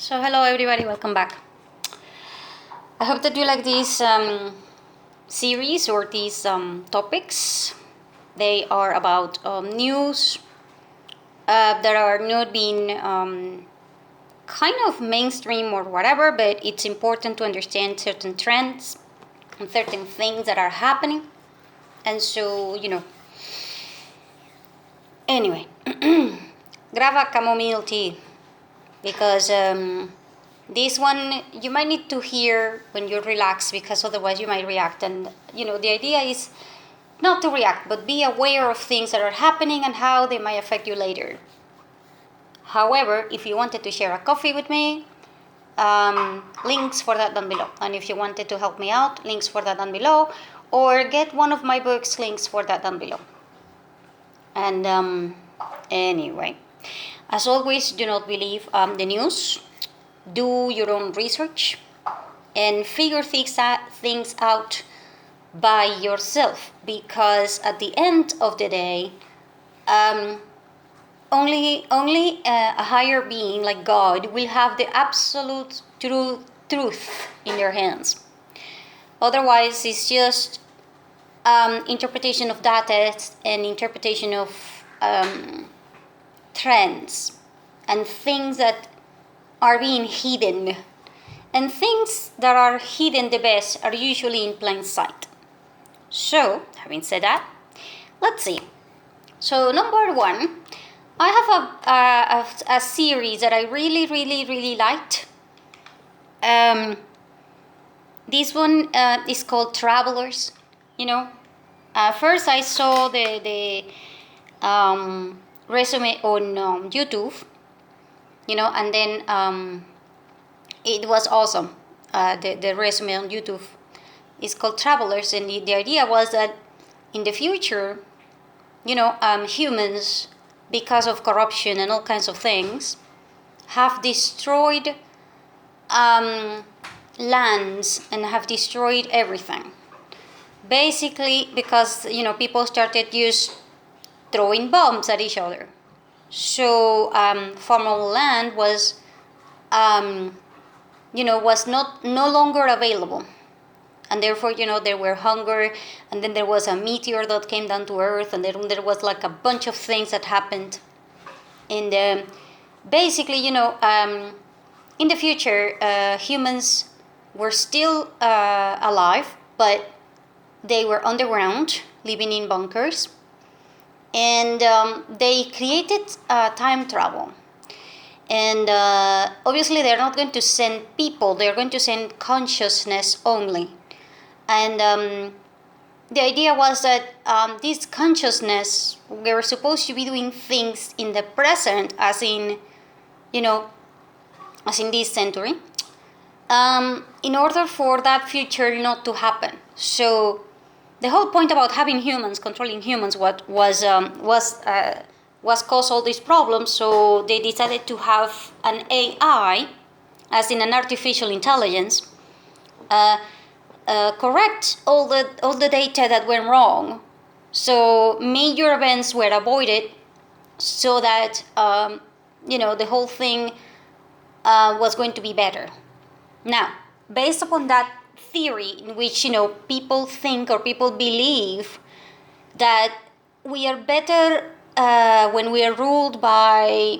So hello everybody, welcome back. I hope that you like this series or these topics. They are about news that are not being kind of mainstream or whatever, but it's important to understand certain trends and certain things that are happening. And so, anyway, grab a chamomile tea because this one you might need to hear when you're relaxed, because otherwise you might react. And the idea is not to react, but be aware of things that are happening and how they might affect you later. However, if you wanted to share a coffee with me, links for that down below. And if you wanted to help me out, links for that down below. Or get one of my books, links for that down below. And anyway, as always, do not believe the news. Do your own research and figure things out by yourself, because at the end of the day, only a higher being like God will have the absolute truth in their hands. Otherwise, it's just interpretation of data and interpretation of trends and things that are being hidden. And things that are hidden the best are usually in plain sight. So, having said that, let's see. So, number one, I have a series that I really liked. This one is called Travelers. First I saw the resume on YouTube, and then it was awesome. The resume on YouTube is called Travelers, and the idea was that in the future, humans, because of corruption and all kinds of things, have destroyed lands and have destroyed everything. Basically, because people started just throwing bombs at each other. So farmable land was was no longer available, and therefore there were hunger, and then there was a meteor that came down to Earth, and then there was like a bunch of things that happened. And basically, in the future, humans were still alive, but they were underground, living in bunkers, and they created time travel. And obviously they're not going to send people, they're going to send consciousness only. And the idea was that this consciousness, we were supposed to be doing things in the present, as in this century, in order for that future not to happen. So the whole point about having humans, controlling humans, was caused all these problems. So they decided to have an AI, as in an artificial intelligence, correct all the data that went wrong. So major events were avoided, so that the whole thing was going to be better. Now, based upon that theory, in which people think or people believe that we are better when we are ruled by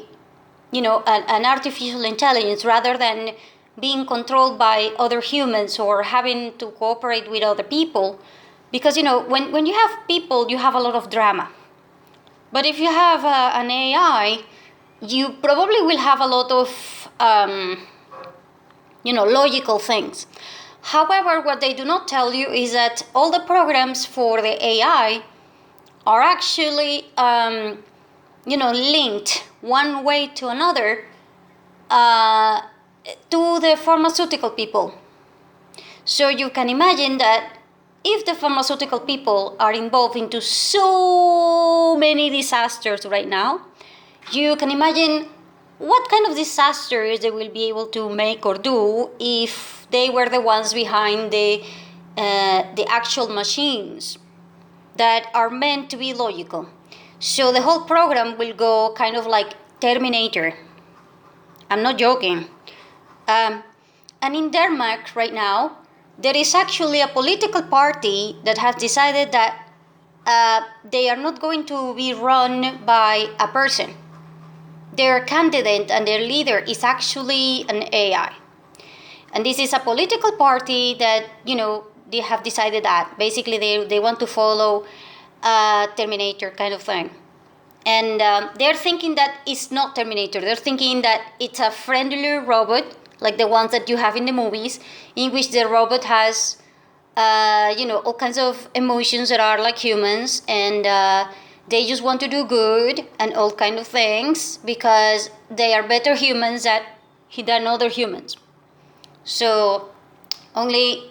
an artificial intelligence, rather than being controlled by other humans or having to cooperate with other people. Because when you have people, you have a lot of drama. But if you have an AI, you probably will have a lot of logical things. However, what they do not tell you is that all the programs for the AI are actually linked one way to another to the pharmaceutical people. So you can imagine that if the pharmaceutical people are involved into so many disasters right now, you can imagine what kind of disasters they will be able to make or do if they were the ones behind the actual machines that are meant to be logical. So the whole program will go kind of like Terminator. I'm not joking. Um, and in Denmark right now, there is actually a political party that has decided that they are not going to be run by a person. Their candidate and their leader is actually an AI. And this is a political party that, they have decided that. Basically, they want to follow Terminator kind of thing. And they're thinking that it's not Terminator. They're thinking that it's a friendlier robot, like the ones that you have in the movies, in which the robot has, all kinds of emotions that are like humans, and they just want to do good and all kind of things because they are better humans than other humans. So only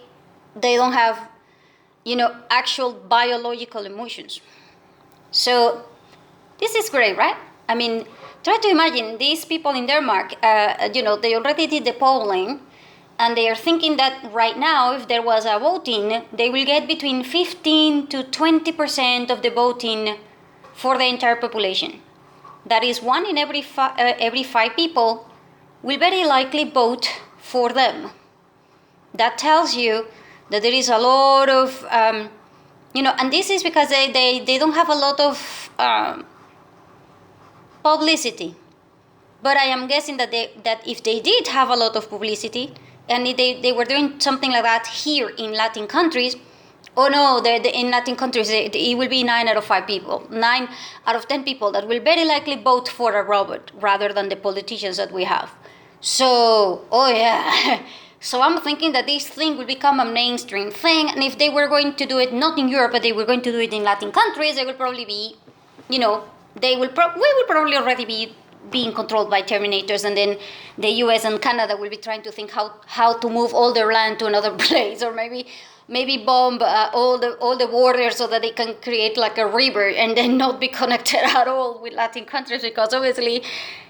they don't have, actual biological emotions. So this is great, right? I mean, try to imagine these people in Denmark, they already did the polling, and they are thinking that right now, if there was a voting, they will get between 15 to 20% of the voting for the entire population. That is, one in every five people will very likely vote for them. That tells you that there is a lot of, and this is because they don't have a lot of publicity. But I am guessing that if they did have a lot of publicity, and they were doing something like that here in Latin countries, oh no, in Latin countries, it will be 9 out of 5 people, 9 out of 10 people that will very likely vote for a robot rather than the politicians that we have. So, oh yeah. So I'm thinking that this thing will become a mainstream thing, and if they were going to do it not in Europe, but they were going to do it in Latin countries, they will probably be, we will probably already be being controlled by Terminators, and then the US and Canada will be trying to think how to move all their land to another place, or maybe bomb all the borders so that they can create like a river and then not be connected at all with Latin countries, because obviously,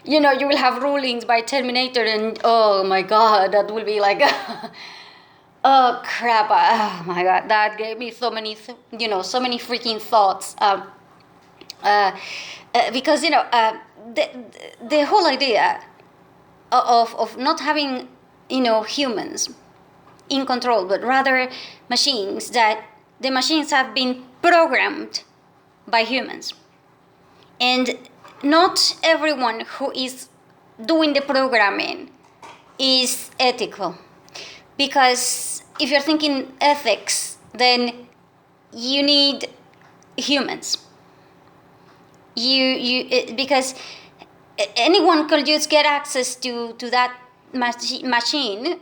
you will have rulings by Terminator, and oh my God, that will be like, oh crap, oh my God, that gave me so many freaking thoughts. Because the whole idea of not having humans in control, but rather machines, that the machines have been programmed by humans, and not everyone who is doing the programming is ethical, because if you're thinking ethics, then you need humans. Because anyone could just get access to that machine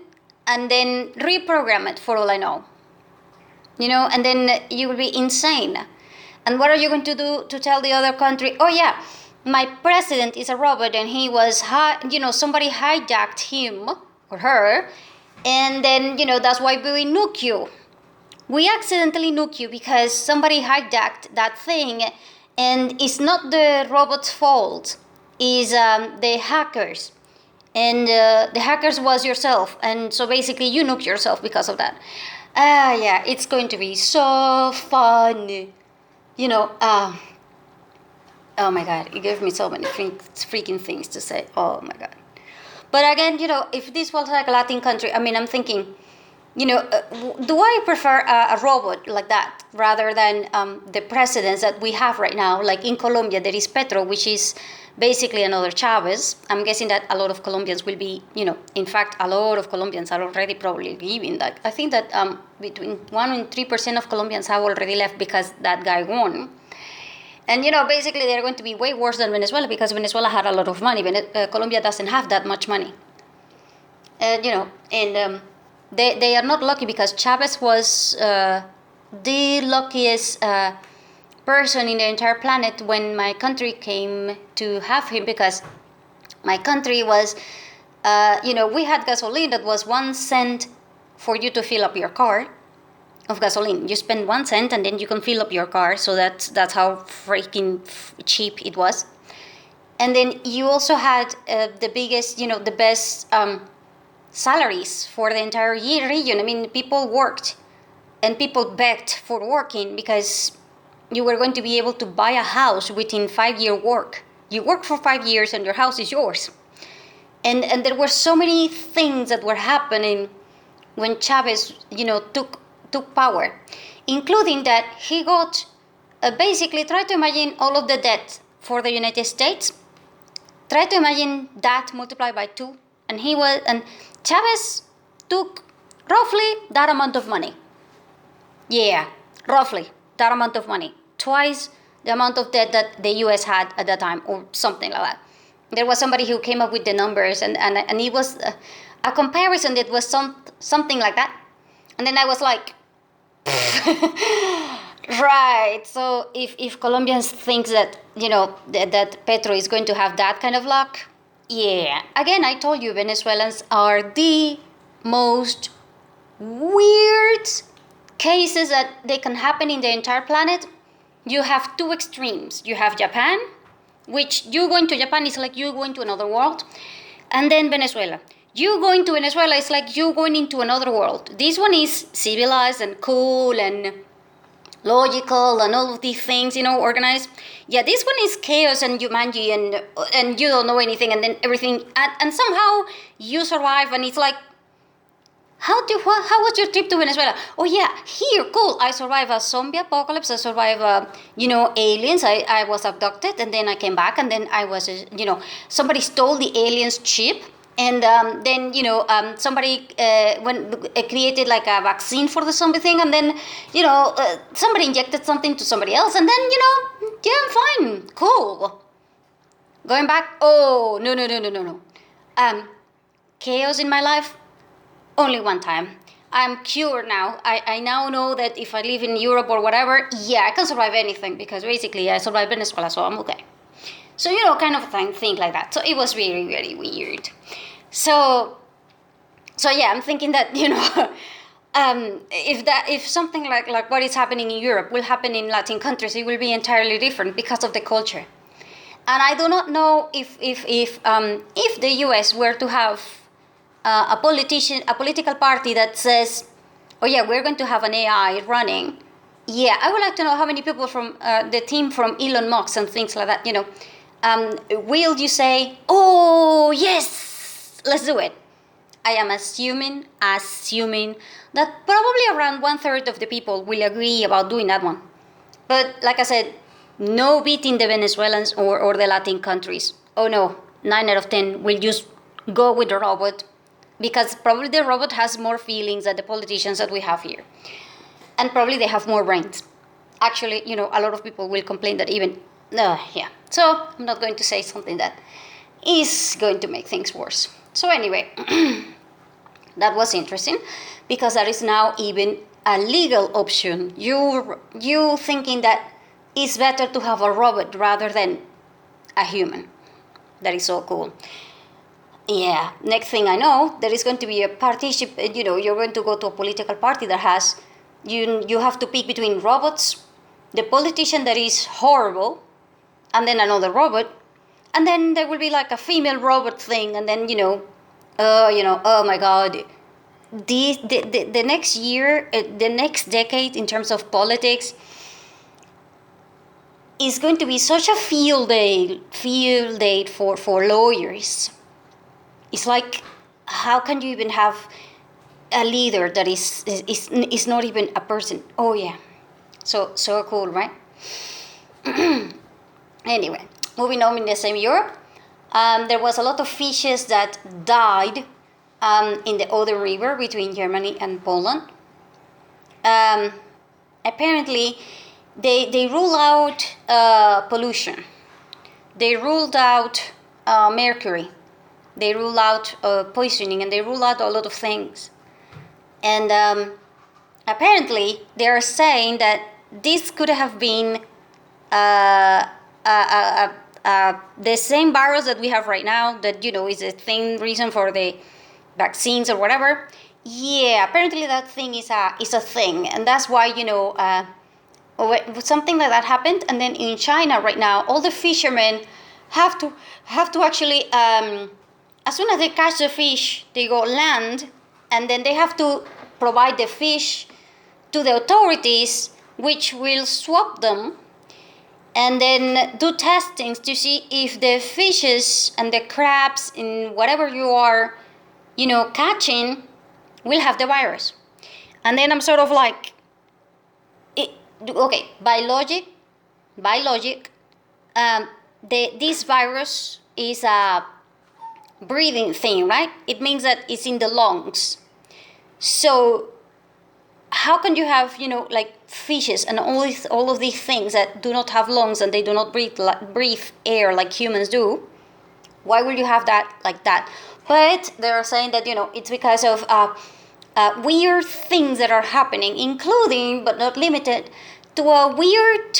and then reprogram it, for all I know. And then you will be insane. And what are you going to do to tell the other country, oh yeah, my president is a robot and he was, somebody hijacked him or her, and then, that's why we nuke you. We accidentally nuke you because somebody hijacked that thing. And it's not the robot's fault, it's the hackers. And the hackers was yourself. And so basically you nuked yourself because of that. Yeah, it's going to be so fun. Oh my God, it gave me so many freaking things to say. Oh my God. But again, if this was like a Latin country, I mean, I'm thinking, do I prefer a robot like that rather than the presidents that we have right now? Like in Colombia, there is Petro, which is basically another Chavez. I'm guessing that a lot of Colombians will be, in fact, a lot of Colombians are already probably leaving. That I think that between 1 and 3% of Colombians have already left because that guy won. And, basically they're going to be way worse than Venezuela, because Venezuela had a lot of money. Colombia doesn't have that much money. They are not lucky, because Chavez was the luckiest person in the entire planet when my country came to have him, because my country was, we had gasoline that was 1 cent for you to fill up your car of gasoline. You spend 1 cent and then you can fill up your car, so that's how freaking cheap it was. And then you also had the biggest, the best salaries for the entire region. I mean, people worked and people begged for working, because you were going to be able to buy a house within 5-year work. You work for 5 years and your house is yours. And there were so many things that were happening when Chavez, took power, including that he got basically, try to imagine all of the debt for the United States. Try to imagine that multiplied by 2, and Chavez took roughly that amount of money. Yeah, roughly that amount of money, twice the amount of debt that the U.S. had at that time, or something like that. There was somebody who came up with the numbers, and it was a comparison that was something like that. And then I was like, right. So if Colombians think that that Petro is going to have that kind of luck, yeah. Again, I told you Venezuelans are the most weird cases that they can happen in the entire planet. You have two extremes. You have Japan, which you going to Japan is like you going to another world, and then Venezuela. You going to Venezuela is like you going into another world. This one is civilized and cool and logical and all of these things, organized. Yeah, this one is chaos and Jumanji and you don't know anything, and then everything, and somehow you survive, and it's like, how was your trip to Venezuela? Oh yeah, here, cool. I survived a zombie apocalypse. I survived, aliens. I was abducted, and then I came back, and then I was, somebody stole the aliens' chip, and then somebody created like a vaccine for the zombie thing, and then somebody injected something to somebody else, and then yeah, I'm fine, cool. Going back, oh no. Chaos in my life. Only one time. I'm cured now. I now know that if I live in Europe or whatever, yeah, I can survive anything, because basically I survived Venezuela, so I'm okay. So, kind of thing like that. So it was very, very weird. So yeah, I'm thinking that, if something like what is happening in Europe will happen in Latin countries, it will be entirely different because of the culture. And I do not know if the US were to have a political party that says, oh yeah, we're going to have an AI running. Yeah, I would like to know how many people from the team from Elon Musk and things like that, will you say, oh yes, let's do it. I am assuming that probably around 1/3 of the people will agree about doing that one. But like I said, no beating the Venezuelans or the Latin countries. Oh no, 9 out of 10 will just go with the robot, because probably the robot has more feelings than the politicians that we have here. And probably they have more brains. Actually, a lot of people will complain that even, yeah. So I'm not going to say something that is going to make things worse. So anyway, that was interesting, because that is now even a legal option. You thinking that it's better to have a robot rather than a human. That is so cool. Yeah, next thing I know, there is going to be a partnership, you're going to go to a political party that has, you have to pick between robots, the politician that is horrible, and then another robot, and then there will be like a female robot thing, and then, oh my God, the next year, the next decade in terms of politics is going to be such a field day for lawyers. It's like, how can you even have a leader that is not even a person? Oh yeah, so cool, right? Anyway, moving on in the same year, there was a lot of fishes that died in the Oder River between Germany and Poland. Apparently, they rule out pollution. They ruled out mercury. They rule out poisoning, and they rule out a lot of things. And apparently, they are saying that this could have been the same virus that we have right now, that, is a reason for the vaccines or whatever. Yeah, apparently that thing is a thing. And that's why, something like that happened. And then in China right now, all the fishermen have to actually... as soon as they catch the fish, they go land, and then they have to provide the fish to the authorities, which will swap them and then do testings to see if the fishes and the crabs in whatever you are, catching will have the virus. And then I'm sort of like, okay, by logic, this virus is a breathing thing, right? It means that it's in the lungs. So how can you have, like fishes and all of these things that do not have lungs and they do not breathe air like humans do? Why will you have that like that? But they're saying that, it's because of weird things that are happening, including but not limited to a weird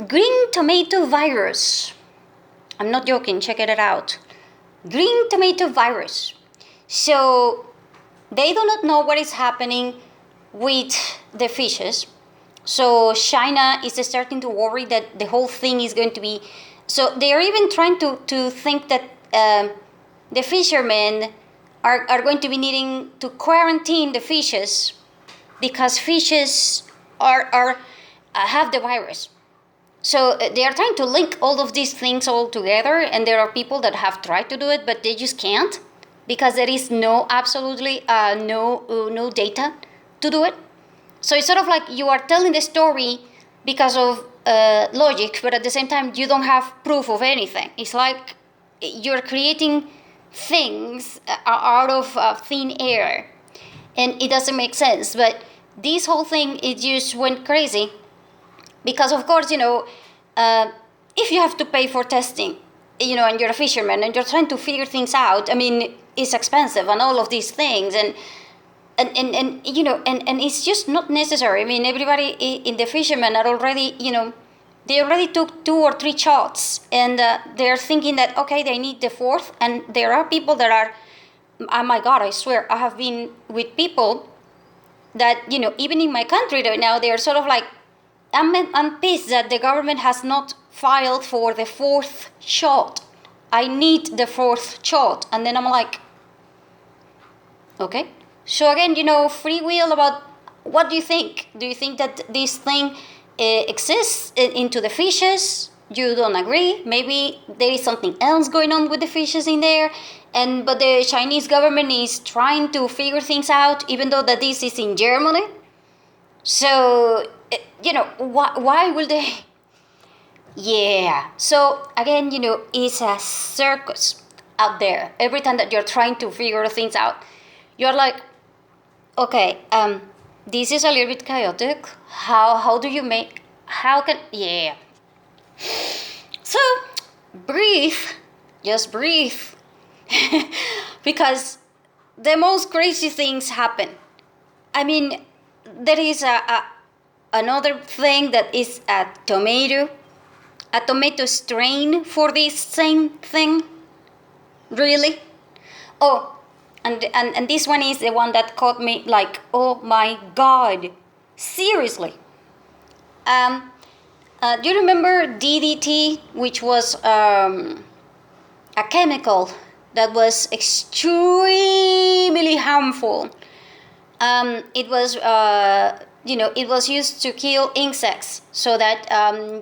green tomato virus. I'm not joking, check it out. Green tomato virus. So they do not know what is happening with the fishes. So China is starting to worry that the whole thing is going to be... So they are even trying to think that the fishermen are going to be needing to quarantine the fishes because fishes are have the virus. So they are trying to link all of these things all together, and there are people that have tried to do it, but they just can't because there is absolutely no data to do it. So it's sort of like you are telling the story because of logic, but at the same time you don't have proof of anything. It's like you're creating things out of thin air, and it doesn't make sense. But this whole thing, it just went crazy because, of course, if you have to pay for testing, and you're a fisherman and you're trying to figure things out, I mean, it's expensive and all of these things, and it's just not necessary. I mean, everybody in the fishermen are already, they already took 2 or 3 shots, and they're thinking that, okay, they need the 4th, and there are people that are, oh my God, I swear, I have been with people that, even in my country right now, they're sort of like, I'm pissed that the government has not filed for the 4th shot. I need the 4th shot. And then I'm like, okay. So again, free will about what do you think? Do you think that this thing exists into the fishes? You don't agree? Maybe there is something else going on with the fishes in there, but the Chinese government is trying to figure things out, even though that this is in Germany. So, why will they? Yeah. So again, it's a circus out there. Every time that you're trying to figure things out, you're like, okay, this is a little bit chaotic. How do you make? Yeah. So breathe, just breathe, because the most crazy things happen. I mean, there is another thing that is a tomato strain for this same thing. Really? Oh, and this one is the one that caught me like, oh my God, seriously. Do you remember DDT, which was a chemical that was extremely harmful? It was, it was used to kill insects so that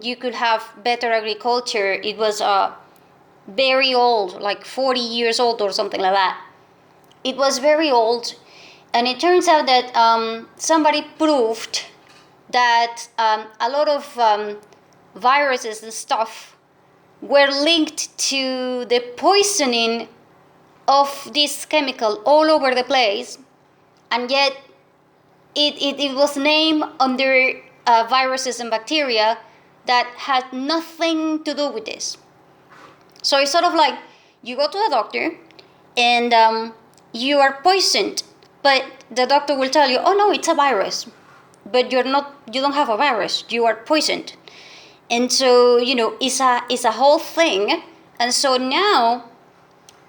you could have better agriculture. It was very old, like 40 years old or something like that. It was very old, and it turns out that somebody proved that a lot of viruses and stuff were linked to the poisoning of this chemical all over the place, and yet it was named under viruses and bacteria that had nothing to do with this. So it's sort of like you go to the doctor and you are poisoned, but the doctor will tell you, oh no, it's a virus, but you don't have a virus, you are poisoned. And so, it's a whole thing. And so now,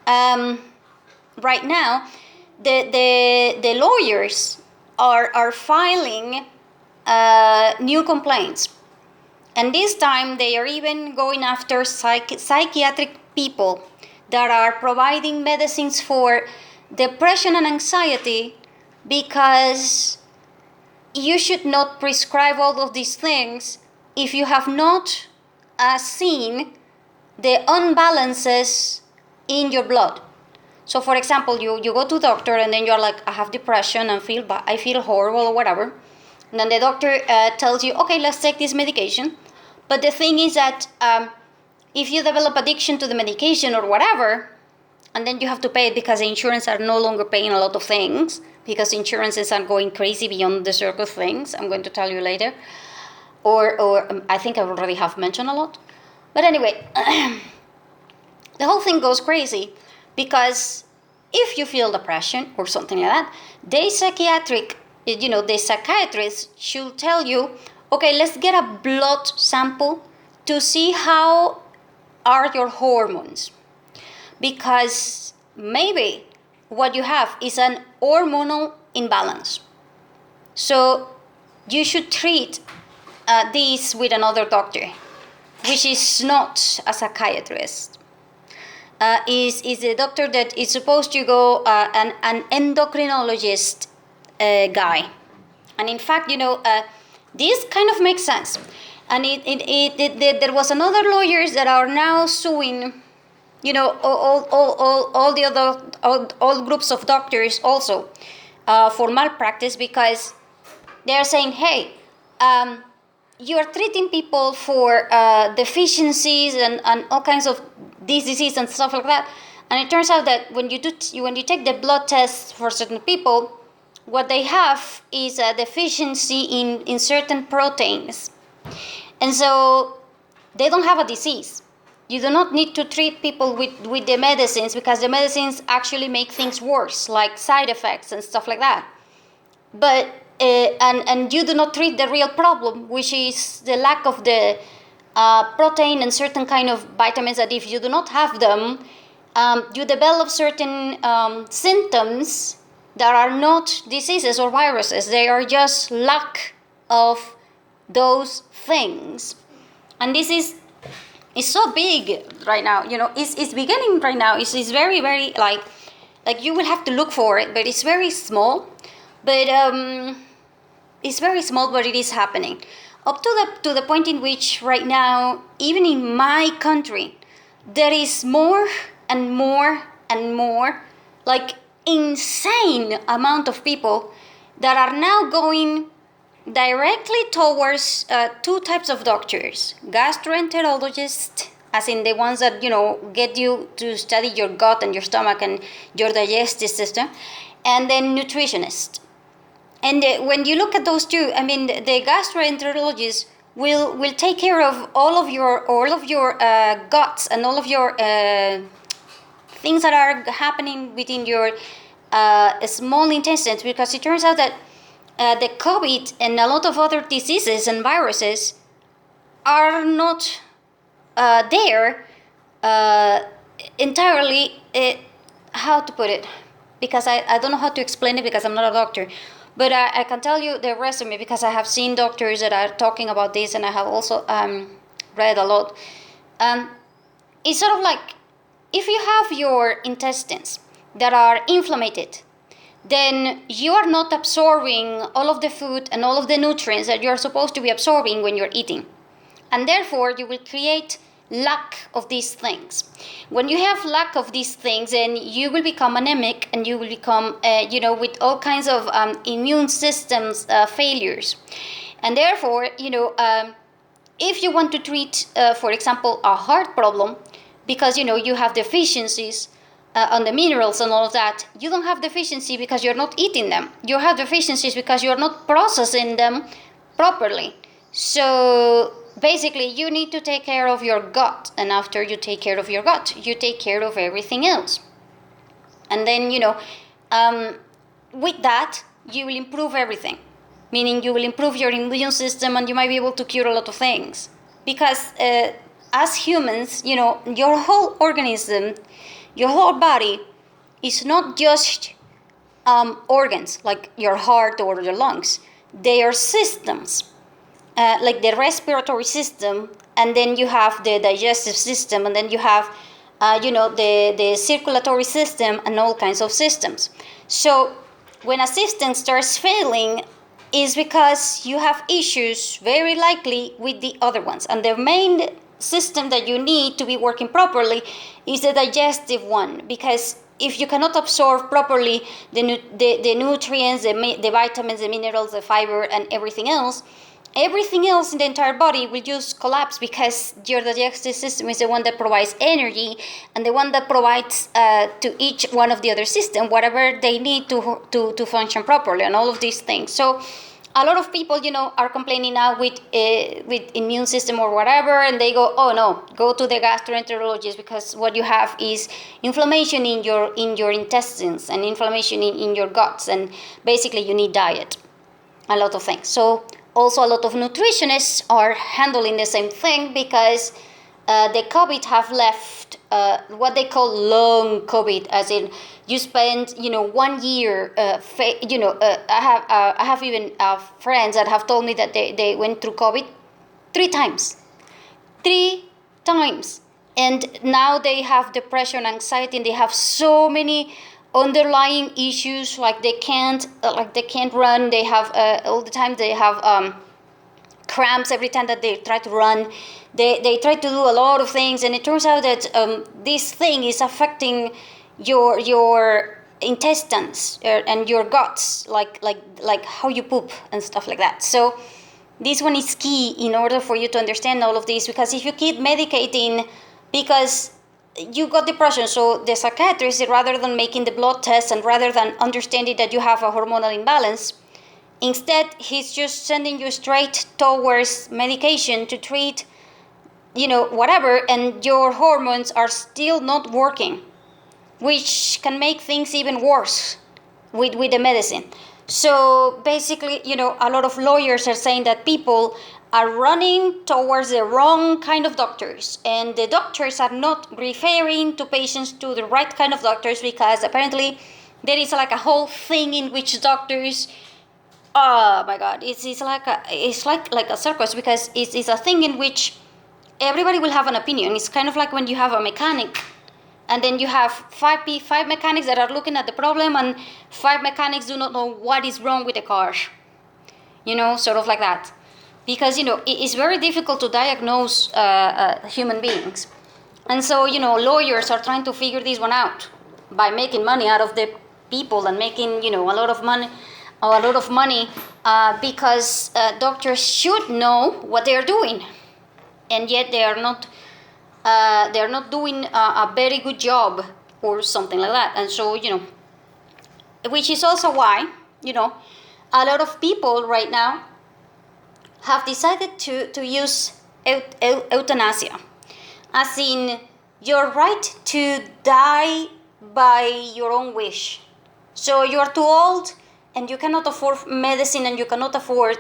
right now, the lawyers are filing new complaints. And this time they are even going after psychiatric people that are providing medicines for depression and anxiety, because you should not prescribe all of these things if you have not seeing the unbalances in your blood. So for example, you go to doctor and then you're like, I have depression and I feel horrible or whatever. And then the doctor tells you, okay, let's take this medication. But the thing is that if you develop addiction to the medication or whatever, and then you have to pay it because the insurance are no longer paying a lot of things, because insurances are going crazy beyond the circle of things. I'm going to tell you later. Or I think I already have mentioned a lot. But anyway, the whole thing goes crazy because if you feel depression or something like that, the psychiatrist should tell you, okay, let's get a blood sample to see how are your hormones. Because maybe what you have is an hormonal imbalance. So you should treat this with another doctor, which is not a psychiatrist. Is a doctor that is supposed to go an endocrinologist guy. And in fact, this kind of makes sense. And there was another lawyers that are now suing, all the other all groups of doctors also for malpractice, because they are saying, hey, you are treating people for deficiencies and all kinds of diseases and stuff like that. And it turns out that when you take the blood tests for certain people, what they have is a deficiency in certain proteins. And so they don't have a disease. You do not need to treat people with the medicines, because the medicines actually make things worse, like side effects and stuff like that. But and you do not treat the real problem, which is the lack of the protein and certain kind of vitamins, that if you do not have them, you develop certain symptoms that are not diseases or viruses. They are just lack of those things. And this is so big right now. It's beginning right now. It's very, very like you will have to look for it, but it's very small. But it's very small, but it is happening. Up to the point in which right now, even in my country, there is more and more and more, like insane amount of people that are now going directly towards two types of doctors: gastroenterologists, as in the ones that get you to study your gut and your stomach and your digestive system, and then nutritionists. And when you look at those two, I mean, the gastroenterologist will take care of all of your guts and all of your things that are happening within your small intestines, because it turns out that the COVID and a lot of other diseases and viruses are not there entirely. How to put it? Because I don't know how to explain it, because I'm not a doctor. But I can tell you the resume, because I have seen doctors that are talking about this, and I have also read a lot. It's sort of like, if you have your intestines that are inflamed, then you are not absorbing all of the food and all of the nutrients that you're supposed to be absorbing when you're eating. And therefore, you will create lack of these things. When you have lack of these things, then you will become anemic, and you will become, with all kinds of immune systems failures. And therefore, if you want to treat, for example, a heart problem, because, you have deficiencies on the minerals and all of that, you don't have deficiency because you're not eating them. You have deficiencies because you're not processing them properly. So basically, you need to take care of your gut, and after you take care of your gut, you take care of everything else. And then, with that, you will improve everything. Meaning you will improve your immune system, and you might be able to cure a lot of things. Because as humans, your whole organism, your whole body is not just organs, like your heart or your lungs. They are systems. Like the respiratory system, and then you have the digestive system, and then you have, the circulatory system, and all kinds of systems. So when a system starts failing, is because you have issues very likely with the other ones. And the main system that you need to be working properly is the digestive one, because if you cannot absorb properly the nutrients, the vitamins, the minerals, the fiber, and everything else in the entire body will just collapse, because your digestive system is the one that provides energy and the one that provides to each one of the other system whatever they need to function properly, and all of these things. So a lot of people, are complaining now with immune system or whatever, and they go, oh no, go to the gastroenterologist, because what you have is inflammation in your intestines and inflammation in your guts, and basically you need diet, a lot of things. So also a lot of nutritionists are handling the same thing, because the COVID have left what they call long COVID, as in you spend 1 year. I have even friends that have told me that they went through COVID 3 times, and now they have depression, anxiety, and they have so many underlying issues, like they can't run. They have all the time they have cramps every time that they try to run. They try to do a lot of things, and it turns out that this thing is affecting your intestines and your guts, like how you poop and stuff like that. So this one is key in order for you to understand all of this, because if you keep medicating because you got depression, so the psychiatrist, rather than making the blood test and rather than understanding that you have a hormonal imbalance, instead he's just sending you straight towards medication to treat whatever, and your hormones are still not working, which can make things even worse with the medicine. So basically, a lot of lawyers are saying that people are running towards the wrong kind of doctors, and the doctors are not referring to patients to the right kind of doctors, because apparently there is like a whole thing in which doctors, oh my god, it's like a circus, because it's a thing in which everybody will have an opinion. It's kind of like when you have a mechanic, and then you have five mechanics that are looking at the problem, and 5 mechanics do not know what is wrong with the car. Sort of like that. Because, it's very difficult to diagnose human beings. And so, lawyers are trying to figure this one out by making money out of the people, and making, a lot of money, because doctors should know what they are doing. And yet they are not doing a very good job or something like that. And so, which is also why, a lot of people right now have decided to use euthanasia, as in your right to die by your own wish. So you're too old and you cannot afford medicine, and you cannot afford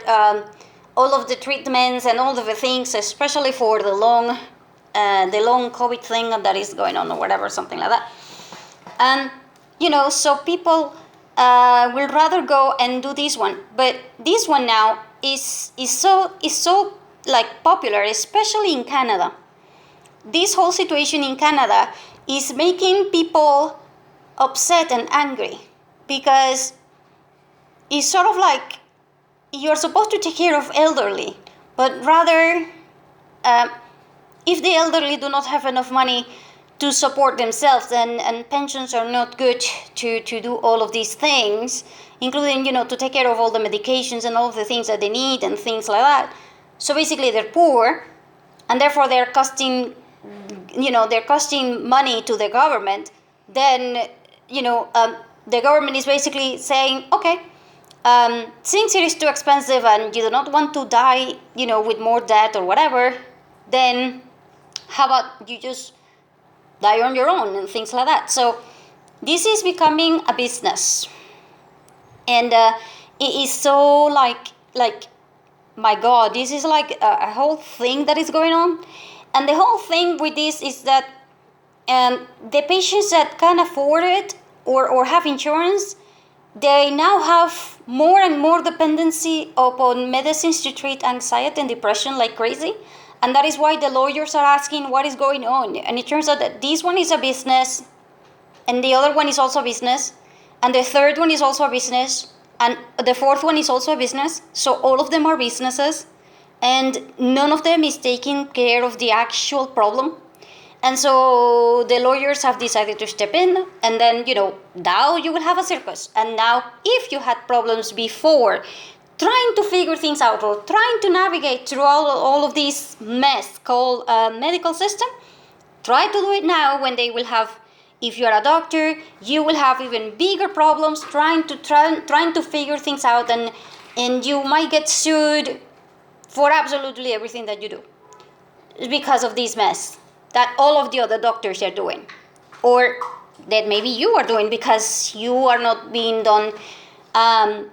all of the treatments and all of the things, especially for the long COVID thing that is going on, or whatever, something like that. And so people will rather go and do this one. But this one now is so like popular, especially in Canada. This whole situation in Canada is making people upset and angry, because it's sort of like you're supposed to take care of elderly, but rather if the elderly do not have enough money to support themselves, and pensions are not good to do all of these things, including to take care of all the medications and all of the things that they need and things like that. So basically they're poor, and therefore they're costing money to the government. Then the government is basically saying, okay, since it is too expensive and you do not want to die with more debt or whatever, then how about you just die on your own and things like that. So this is becoming a business, and it is so like my god, this is like a whole thing that is going on. And the whole thing with this is that the patients that can afford it or have insurance, they now have more and more dependency upon medicines to treat anxiety and depression like crazy. And that is why the lawyers are asking what is going on. And it turns out that this one is a business, and the other one is also a business, and the third one is also a business, and the fourth one is also a business. So all of them are businesses, and none of them is taking care of the actual problem. And so the lawyers have decided to step in, and then, now you will have a circus. And now, if you had problems before trying to figure things out or trying to navigate through all of this mess called medical system, try to do it now when they will have, if you are a doctor, you will have even bigger problems trying to figure things out, and you might get sued for absolutely everything that you do because of this mess that all of the other doctors are doing, or that maybe you are doing because you are not being done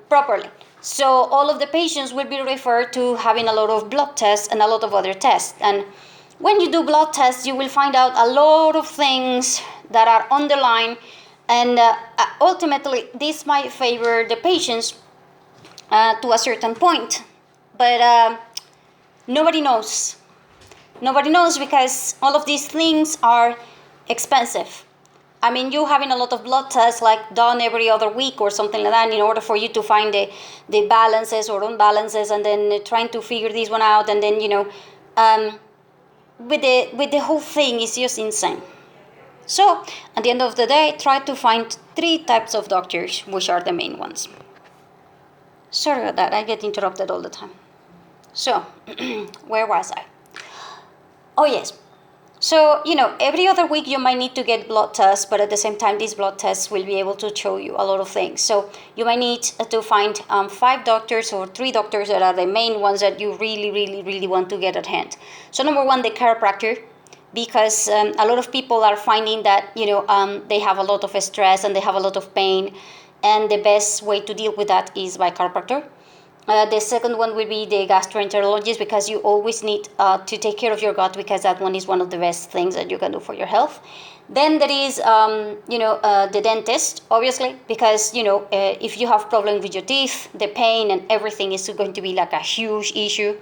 properly. So all of the patients will be referred to having a lot of blood tests and a lot of other tests. And when you do blood tests, you will find out a lot of things that are underlying, and ultimately this might favor the patients to a certain point, but nobody knows. Nobody knows because all of these things are expensive. I mean, you having a lot of blood tests like done every other week or something like that in order for you to find the balances or imbalances, and then trying to figure this one out, and then with the whole thing is just insane. So at the end of the day, try to find 3 types of doctors, which are the main ones. Sorry about that, I get interrupted all the time. So where was I? Oh yes. So, every other week you might need to get blood tests, but at the same time, these blood tests will be able to show you a lot of things. So you might need to find 5 doctors or 3 doctors that are the main ones that you really, really, really want to get at hand. So number 1, the chiropractor, because a lot of people are finding that, they have a lot of stress and they have a lot of pain, and the best way to deal with that is by chiropractor. The second one will be the gastroenterologist, because you always need to take care of your gut, because that one is one of the best things that you can do for your health. Then there is, the dentist, obviously, because, if you have problems with your teeth, the pain and everything is going to be like a huge issue.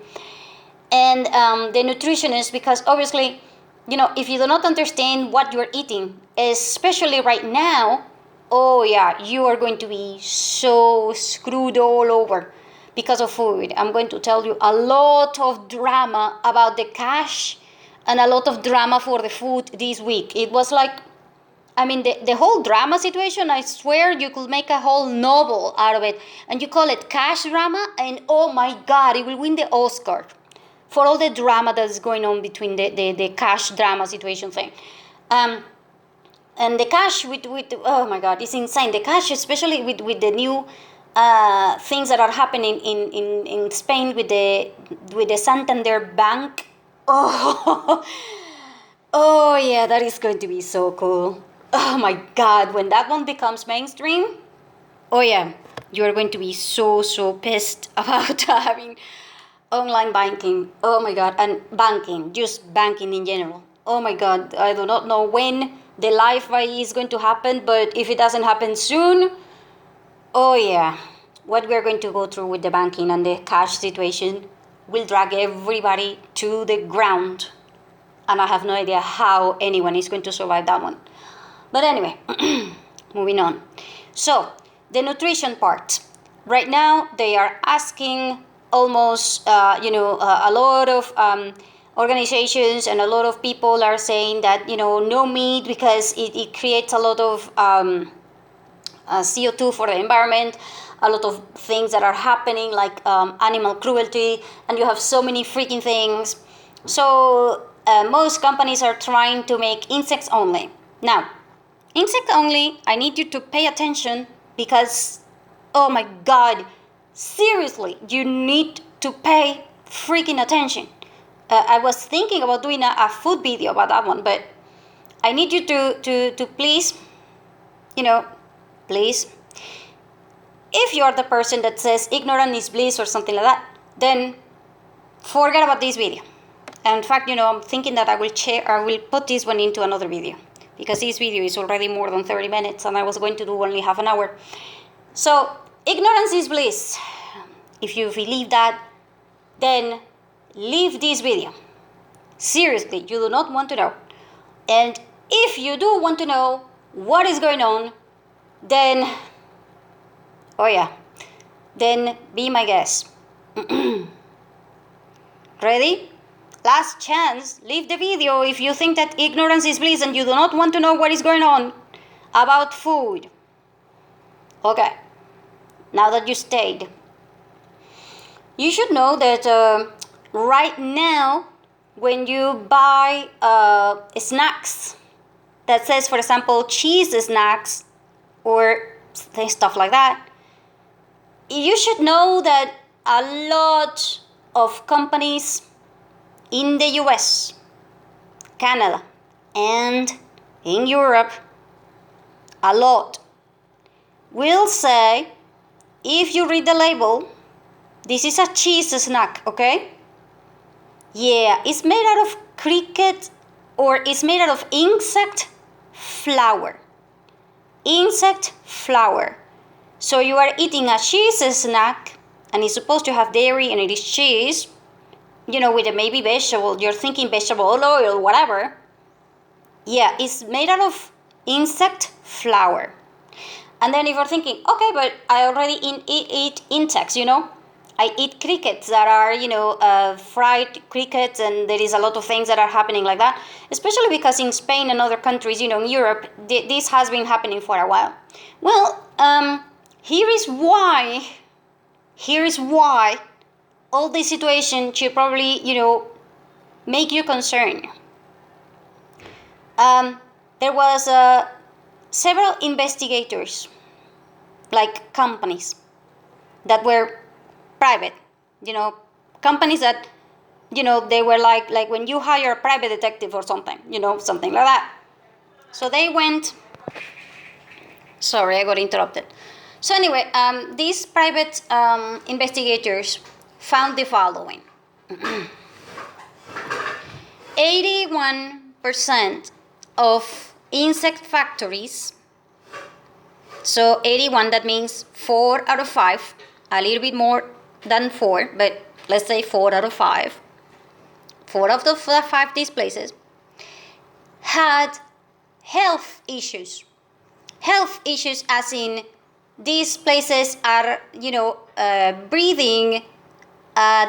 And the nutritionist, because obviously, if you do not understand what you're eating, especially right now, oh yeah, you are going to be so screwed all over because of food. I'm going to tell you a lot of drama about the cash and a lot of drama for the food this week. It was like, the whole drama situation, I swear you could make a whole novel out of it, and you call it cash drama, and oh my God, it will win the Oscar for all the drama that is going on between the cash drama situation thing. And the cash with oh my God, it's insane. The cash, especially with the new things that are happening in Spain with the Santander Bank. Oh, oh yeah, that is going to be so cool. Oh my God, when that one becomes mainstream, oh yeah, you are going to be so pissed about having online banking. Oh my God, and banking, just banking in general. Oh my God, I do not know when the life is going to happen, but if it doesn't happen soon, oh yeah, what we're going to go through with the banking and the cash situation will drag everybody to the ground, and I have no idea how anyone is going to survive that one. But anyway, moving on. So the nutrition part. Right now they are asking almost a lot of organizations and a lot of people are saying that no meat, because it creates a lot of CO2 for the environment, a lot of things that are happening like animal cruelty, and you have so many freaking things. So most companies are trying to make insects only. Now, insect only, I need you to pay attention, because oh my God, seriously, you need to pay freaking attention. I was thinking about doing a food video about that one, but I need you to please, please, if you're the person that says ignorance is bliss or something like that, then forget about this video. In fact, I'm thinking that I will put this one into another video, because this video is already more than 30 minutes and I was going to do only half an hour. So, ignorance is bliss. If you believe that, then leave this video. Seriously, you do not want to know. And if you do want to know what is going on, then, oh yeah, then be my guest. Ready? Last chance, leave the video if you think that ignorance is bliss and you do not want to know what is going on about food. Okay, now that you stayed, you should know that right now, when you buy snacks that says, for example, cheese snacks or stuff like that, you should know that a lot of companies in the US, Canada, and in Europe, a lot will say, if you read the label, this is a cheese snack, okay? Yeah, it's made out of cricket, or it's made out of insect flour. Insect flour. So you are eating a cheese snack, and it's supposed to have dairy and it is cheese, with a maybe vegetable. You're thinking vegetable oil, whatever. Yeah, it's made out of insect flour. And then if you're thinking, okay, but I already eat insects, I eat crickets that are, fried crickets, and there is a lot of things that are happening like that, especially because in Spain and other countries, in Europe, this has been happening for a while. Well, here is why all this situation should probably, make you concerned. There was several investigators, like companies that were private, companies that, they were like when you hire a private detective or something, something like that. So they went, sorry, I got interrupted. So anyway, these private investigators found the following. 81% of insect factories, so 81, that means 4 out of 5, a little bit more than 4, but let's say 4 out of 5. 4 of the 5 these places had health issues. Health issues as in these places are, breathing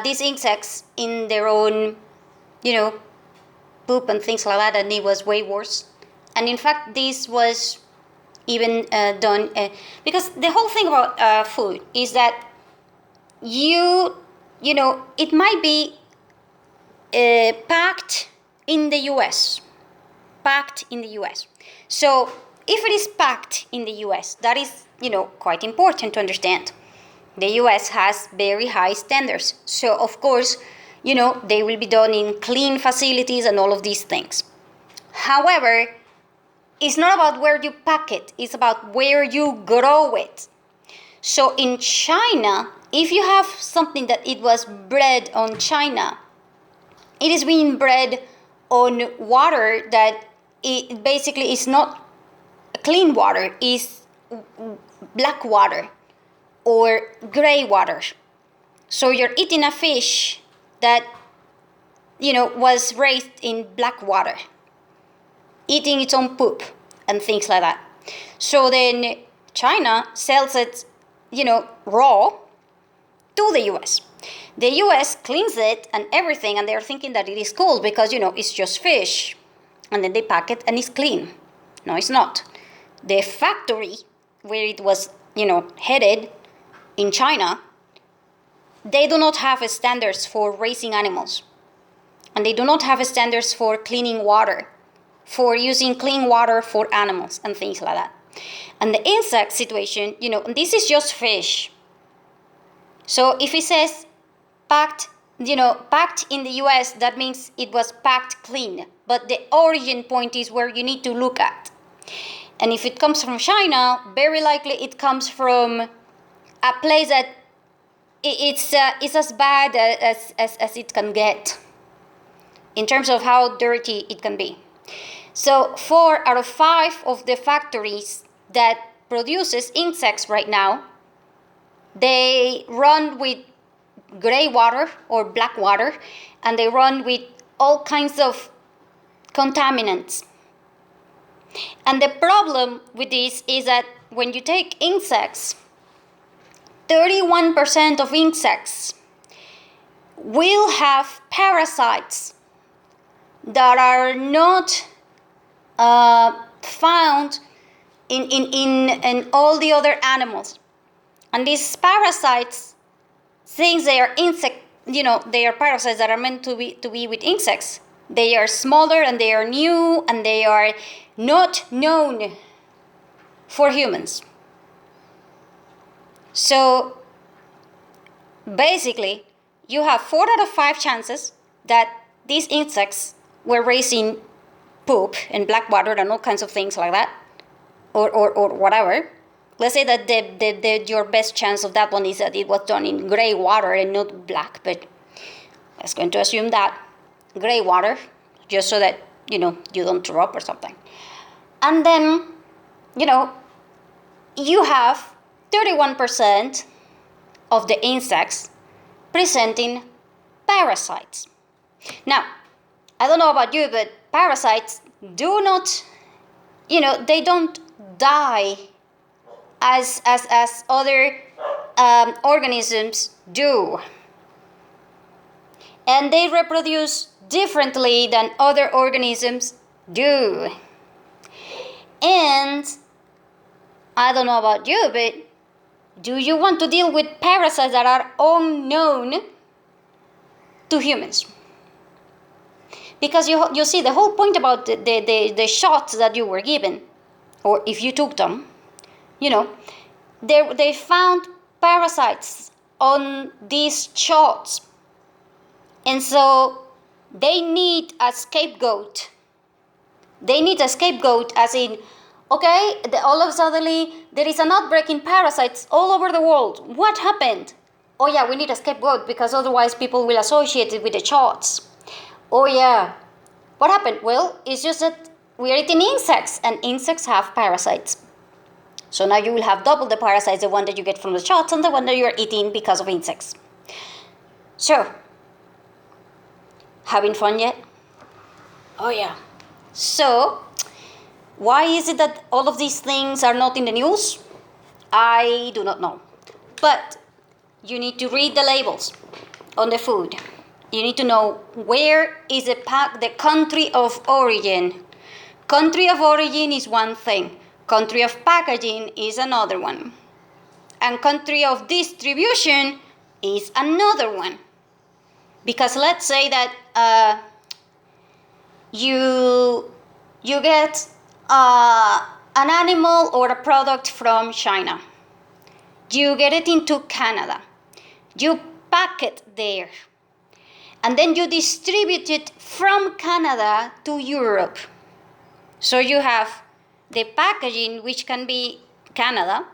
these insects in their own, poop and things like that, and it was way worse. And in fact, this was even done because the whole thing about food is that it might be packed in the US. So if it is packed in the US, that is, quite important to understand. The US has very high standards. So of course, they will be done in clean facilities and all of these things. However, it's not about where you pack it, it's about where you grow it. So in China, if you have something that it was bred on China, it is being bred on water that it basically is not clean water, is black water or gray water. So you're eating a fish that, was raised in black water, eating its own poop and things like that. So then China sells it, raw to the US. The US cleans it and everything, and they're thinking that it is cool because, it's just fish. And then they pack it and it's clean. No, it's not. The factory where it was, headed in China, they do not have standards for raising animals. And they do not have standards for cleaning water, for using clean water for animals and things like that. And the insect situation, this is just fish. So if it says packed in the US, that means it was packed clean. But the origin point is where you need to look at. And if it comes from China, very likely it comes from a place that it's as bad as it can get in terms of how dirty it can be. So 4 out of 5 of the factories that produces insects right now, they run with gray water or black water, and they run with all kinds of contaminants. And the problem with this is that when you take insects, 31% of insects will have parasites that are not found in all the other animals. And these parasites, since they are they are parasites that are meant to be with insects, they are smaller and they are new and they are not known for humans. So basically, you have 4 out of 5 chances that these insects were raising poop and black water and all kinds of things like that, or whatever. Let's say that your best chance of that one is that it was done in gray water and not black, but let's going to assume that gray water, just so that you don't throw up or something. And then you have 31% of the insects presenting parasites. Now, I don't know about you, but parasites do not, they don't die as other organisms do. And they reproduce differently than other organisms do. And I don't know about you, but do you want to deal with parasites that are unknown to humans? Because you see, the whole point about the shots that you were given, or if you took them, they found parasites on these shots. And so they need a scapegoat. They need a scapegoat, as in, okay, all of a sudden there is an outbreak in parasites all over the world. What happened? Oh yeah, we need a scapegoat because otherwise people will associate it with the shots. Oh yeah, what happened? Well, it's just that we are eating insects and insects have parasites. So now you will have double the parasites, the one that you get from the shots and the one that you are eating because of insects. So, having fun yet? Oh yeah. So, why is it that all of these things are not in the news? I do not know. But you need to read the labels on the food. You need to know where is the country of origin. Country of origin is one thing. Country of packaging is another one. And country of distribution is another one. Because let's say that you get an animal or a product from China. You get it into Canada. You pack it there. And then you distribute it from Canada to Europe. So you have the packaging, which can be Canada,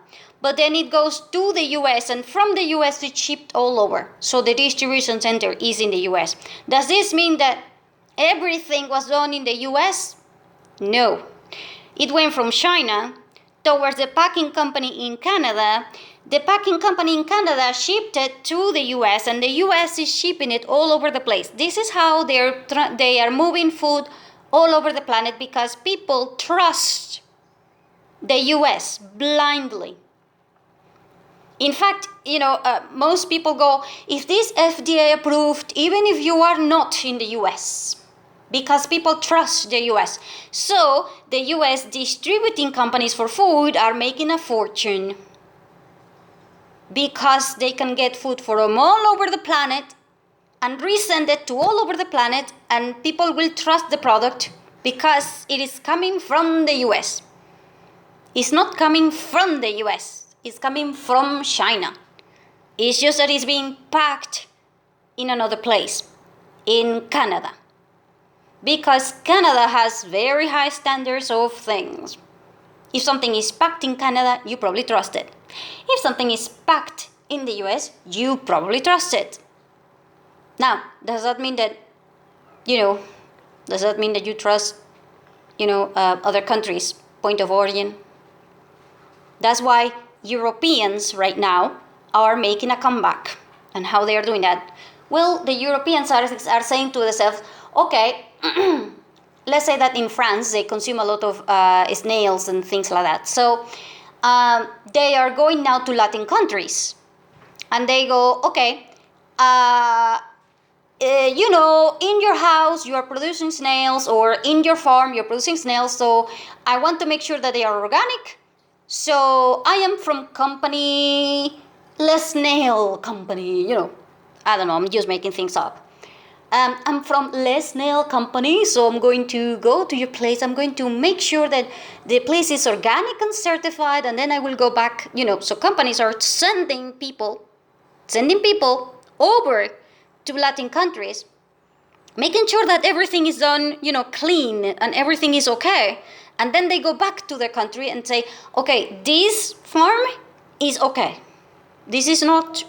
but then it goes to the US, and from the US it's shipped all over. So the distribution center is in the US. Does this mean that everything was done in the US? No. It went from China towards the packing company in Canada. The packing company in Canada shipped it to the US, and the US is shipping it all over the place. This is how they are moving food all over the planet, because people trust the US blindly. In fact, most people go, if this FDA approved, even if you are not in the US, because people trust the US. So the US distributing companies for food are making a fortune, because they can get food from all over the planet and resend it to all over the planet, and people will trust the product because it is coming from the US. It's not coming from the US, it's coming from China. It's just that it's being packed in another place, in Canada. Because Canada has very high standards of things. If something is packed in Canada, you probably trust it. If something is packed in the US, you probably trust it. Now, does that mean that, does that mean that you trust, other countries' point of origin? That's why Europeans right now are making a comeback. And how they are doing that? Well, the Europeans are saying to themselves, okay, let's say that in France they consume a lot of snails and things like that. So they are going now to Latin countries. And they go, okay, in your house you are producing snails, or in your farm you're producing snails, so I want to make sure that they are organic. So I am from company less snail company, I don't know, I'm just making things up. I'm from Les Nail Company, so I'm going to go to your place. I'm going to make sure that the place is organic and certified, and then I will go back. So companies are sending people over to Latin countries, making sure that everything is done, clean and everything is okay. And then they go back to their country and say, okay, this farm is okay. This is not,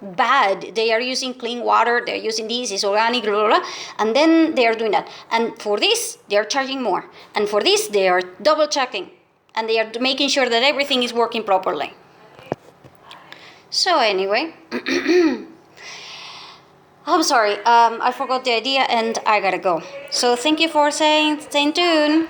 bad. They are using clean water. They're using this. It's organic, blah, blah, blah. And then they are doing that. And for this, they are charging more. And for this, they are double checking. And they are making sure that everything is working properly. So anyway, I'm sorry. I forgot the idea and I gotta go. So thank you for staying tuned.